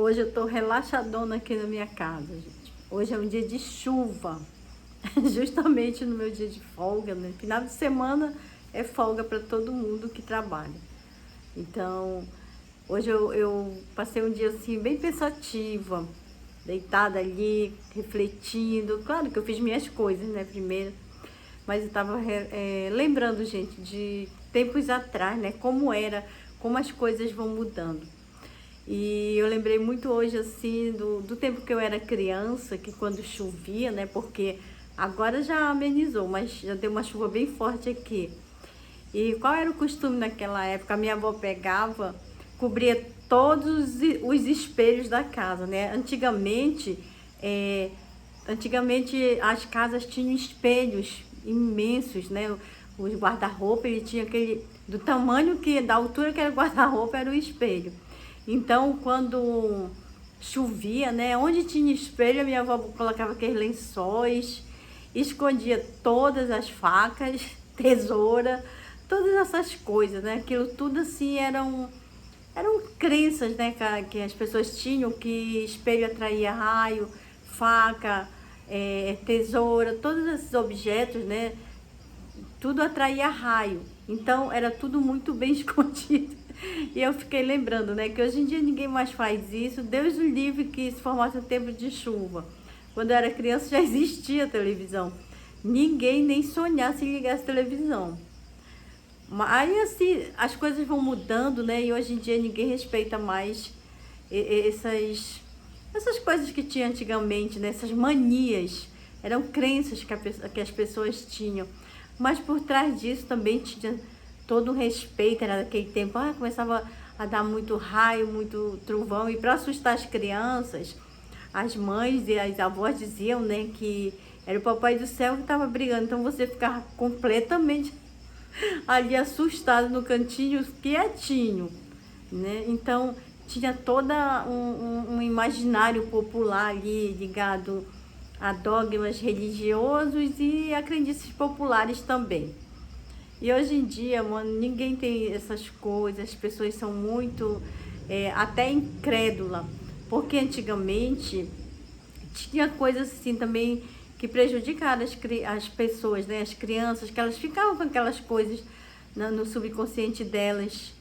Hoje eu tô relaxadona aqui na minha casa, gente. Hoje é um dia de chuva, justamente no meu dia de folga, né? Final de semana é folga para todo mundo que trabalha. Então, hoje eu passei um dia assim bem pensativa, deitada ali, refletindo. Claro que eu fiz minhas coisas, né, primeiro, mas eu tava lembrando, gente, de tempos atrás, né, como era, como as coisas vão mudando. E eu lembrei muito hoje, assim, do tempo que eu era criança, que quando chovia, né? Porque agora já amenizou, mas já deu uma chuva bem forte aqui. E qual era o costume naquela época? A minha avó pegava, cobria todos os espelhos da casa, né? Antigamente as casas tinham espelhos imensos, né? Os guarda-roupa, ele tinha aquele, do tamanho que, da altura que era o guarda-roupa, era o espelho. Então, quando chovia, né? Onde tinha espelho, a minha avó colocava aqueles lençóis, escondia todas as facas, tesoura, todas essas coisas, né? Aquilo tudo assim eram crenças, né, que as pessoas tinham, que espelho atraía raio, faca, tesoura, todos esses objetos, né? Tudo atraía raio. Então era tudo muito bem escondido. E eu fiquei lembrando, né, que hoje em dia ninguém mais faz isso. Deus o livre que se formasse um tempo de chuva. Quando eu era criança já existia televisão. Ninguém nem sonhasse em ligar essa televisão. Aí assim, as coisas vão mudando, né? E hoje em dia ninguém respeita mais essas coisas que tinha antigamente, né? Essas manias. Eram crenças que as pessoas tinham. Mas por trás disso também tinha todo um respeito, era daquele tempo. Começava a dar muito raio, muito trovão. E para assustar as crianças, as mães e as avós diziam, né, que era o Papai do Céu que estava brigando. Então você ficava completamente ali assustado no cantinho, quietinho, né? Então tinha toda um imaginário popular ali ligado a dogmas religiosos e a crendices populares também. E hoje em dia, mano, ninguém tem essas coisas, as pessoas são muito até incrédula, porque antigamente tinha coisas assim também que prejudicaram as pessoas, né? As crianças, que elas ficavam com aquelas coisas no subconsciente delas,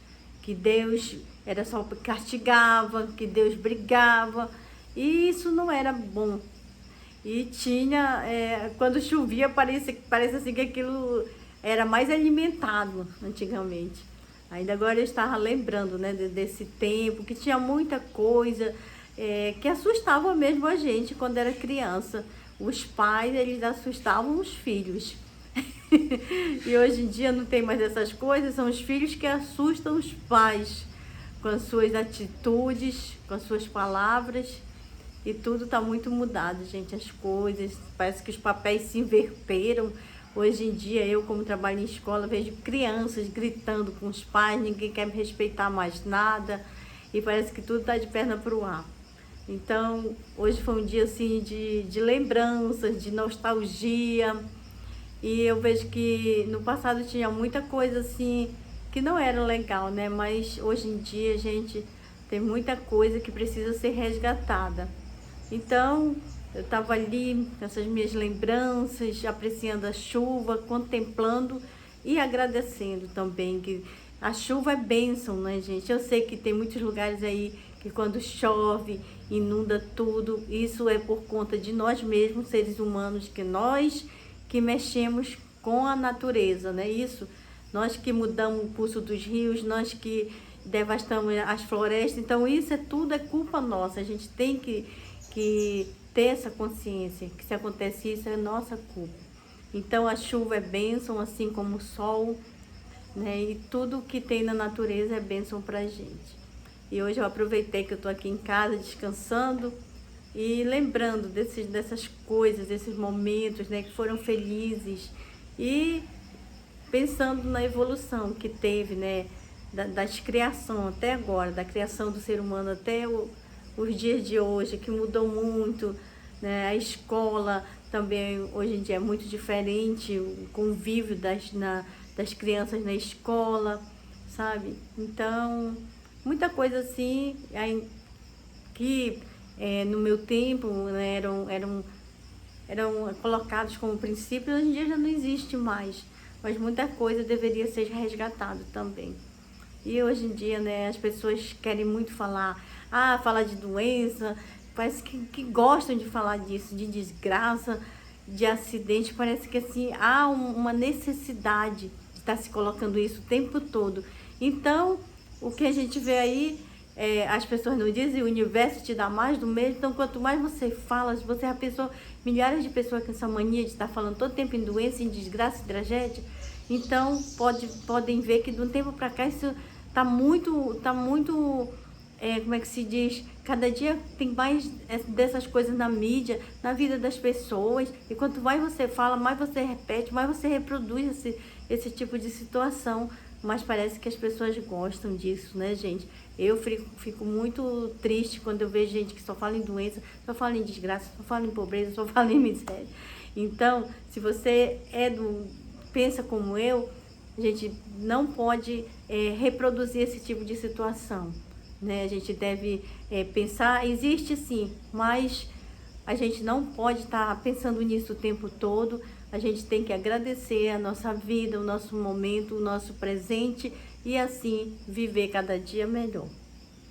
que Deus era só castigava, que Deus brigava, e isso não era bom. E tinha, quando chovia, parece assim que aquilo era mais alimentado antigamente. Ainda agora eu estava lembrando, né, desse tempo, que tinha muita coisa que assustava mesmo a gente quando era criança. Os pais, eles assustavam os filhos. E hoje em dia não tem mais essas coisas, são os filhos que assustam os pais com as suas atitudes, com as suas palavras. E tudo está muito mudado, gente, as coisas, parece que os papéis se inverteram. Hoje em dia, eu como trabalho em escola, vejo crianças gritando com os pais, ninguém quer me respeitar mais nada, e parece que tudo está de perna para o ar. Então, hoje foi um dia assim de lembranças, de nostalgia, e eu vejo que no passado tinha muita coisa assim que não era legal, né? Mas hoje em dia, gente, tem muita coisa que precisa ser resgatada. Então, eu estava ali, nessas minhas lembranças, apreciando a chuva, contemplando e agradecendo também, que a chuva é bênção, né, gente? Eu sei que tem muitos lugares aí que quando chove, inunda tudo. Isso é por conta de nós mesmos, seres humanos, que nós que mexemos com a natureza, né? Isso, nós que mudamos o curso dos rios, nós que devastamos as florestas. Então, isso tudo é culpa nossa. A gente tem que ter essa consciência, que se acontece isso é nossa culpa. Então a chuva é bênção, assim como o sol, né? E tudo que tem na natureza é bênção pra gente. E hoje eu aproveitei que eu tô aqui em casa descansando e lembrando dessas coisas, desses momentos, né, que foram felizes, e pensando na evolução que teve, né, das criação até agora, da criação do ser humano até os dias de hoje, que mudou muito, né? A escola também hoje em dia é muito diferente, o convívio das crianças na escola, sabe? Então, muita coisa assim que no meu tempo, né, eram colocados como princípios, hoje em dia já não existe mais. Mas muita coisa deveria ser resgatada também. E hoje em dia, né, as pessoas querem muito falar de doença, parece que gostam de falar disso, de desgraça, de acidente, parece que assim, há uma necessidade de estar se colocando isso o tempo todo. Então, o que a gente vê aí, as pessoas não dizem, o universo te dá mais do mesmo, então quanto mais você fala, você já pensou, milhares de pessoas com essa mania de estar falando todo tempo em doença, em desgraça, em tragédia, então podem ver que de um tempo para cá isso tá muito, como é que se diz? Cada dia tem mais dessas coisas na mídia, na vida das pessoas. E quanto mais você fala, mais você repete, mais você reproduz esse tipo de situação. Mas parece que as pessoas gostam disso, né, gente? Eu fico muito triste quando eu vejo gente que só fala em doença, só fala em desgraça, só fala em pobreza, só fala em miséria. Então, se você pensa como eu, a gente não pode reproduzir esse tipo de situação, né? A gente deve pensar, existe sim, mas a gente não pode estar pensando nisso o tempo todo. A gente tem que agradecer a nossa vida, o nosso momento, o nosso presente e assim viver cada dia melhor.